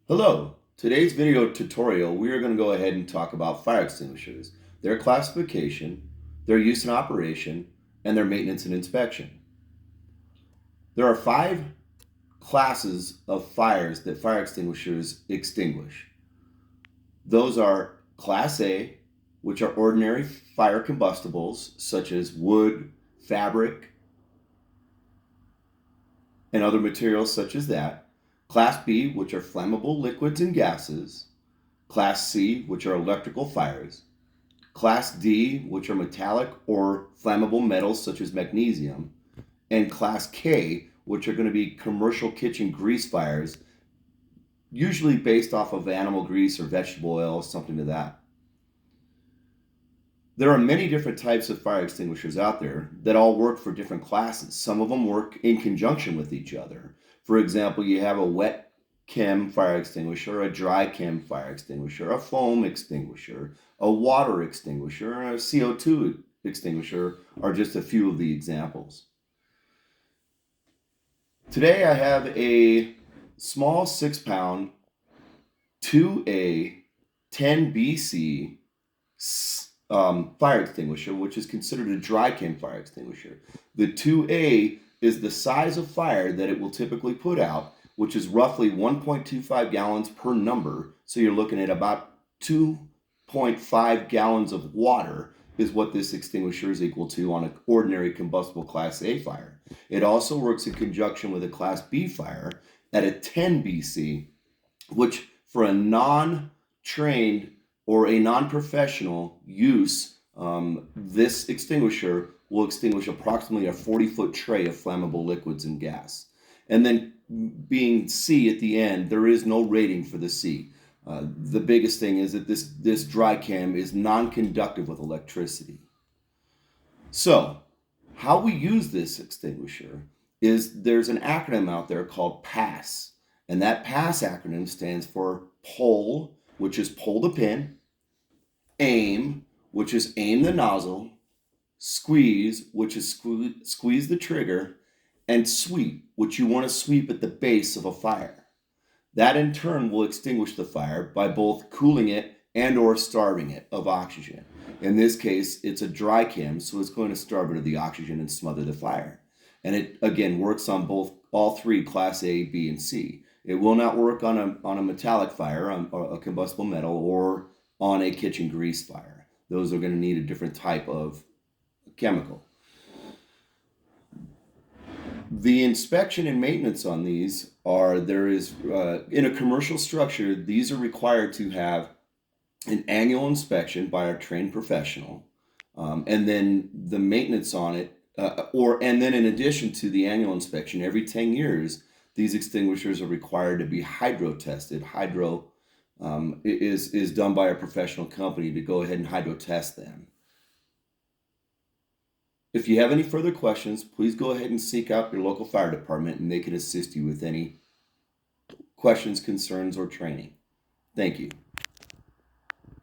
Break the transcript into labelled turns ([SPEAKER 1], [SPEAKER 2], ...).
[SPEAKER 1] Hello. Today's video tutorial, we are going to go ahead and talk about fire extinguishers, their classification, their use and operation, and their maintenance and inspection. There are 5 classes of fires that fire extinguishers extinguish. Those are Class A, which are ordinary fire combustibles such as wood, fabric, and other materials such as that. Class B, which are flammable liquids and gases. Class C, which are electrical fires. Class D, which are metallic or flammable metals such as magnesium. And Class K, which are going to be commercial kitchen grease fires, usually based off of animal grease or vegetable oil, something to that. There are many different types of fire extinguishers out there that all work for different classes. Some of them work in conjunction with each other. For example, you have a wet chem fire extinguisher, a dry chem fire extinguisher, a foam extinguisher, a water extinguisher, and a CO2 extinguisher are just a few of the examples. Today I have a small 6-pound 2A 10BC fire extinguisher, which is considered a dry chem fire extinguisher. The 2A is the size of fire that it will typically put out, which is roughly 1.25 gallons per number. So you're looking at about 2.5 gallons of water is what this extinguisher is equal to on an ordinary combustible Class A fire. It also works in conjunction with a Class B fire at a 10 BC, which for a non-trained or a non-professional use, this extinguisher will extinguish approximately a 40-foot tray of flammable liquids and gas. And then being C at the end, there is no rating for the C. The biggest thing is that this dry chem is non-conductive with electricity. So how we use this extinguisher is there's an acronym out there called PASS. And that PASS acronym stands for PULL, which is pull the pin, AIM, which is aim the nozzle, squeeze, which is squeeze the trigger, and sweep, which you want to sweep at the base of a fire. That in turn will extinguish the fire by both cooling it and or starving it of oxygen. In this case, it's a dry chem, so it's going to starve it of the oxygen and smother the fire. And it again works on all 3 Class A, B, and C. It will not work on a metallic fire, on a combustible metal, or on a kitchen grease fire. Those are going to need a different type of chemical. The inspection and maintenance on these in a commercial structure, these are required to have an annual inspection by a trained professional, and then the maintenance on it, and then in addition to the annual inspection, every 10 years, these extinguishers are required to be hydro tested. Hydro is done by a professional company to go ahead and hydro test them. If you have any further questions, please go ahead and seek out your local fire department and they can assist you with any questions, concerns, or training. Thank you.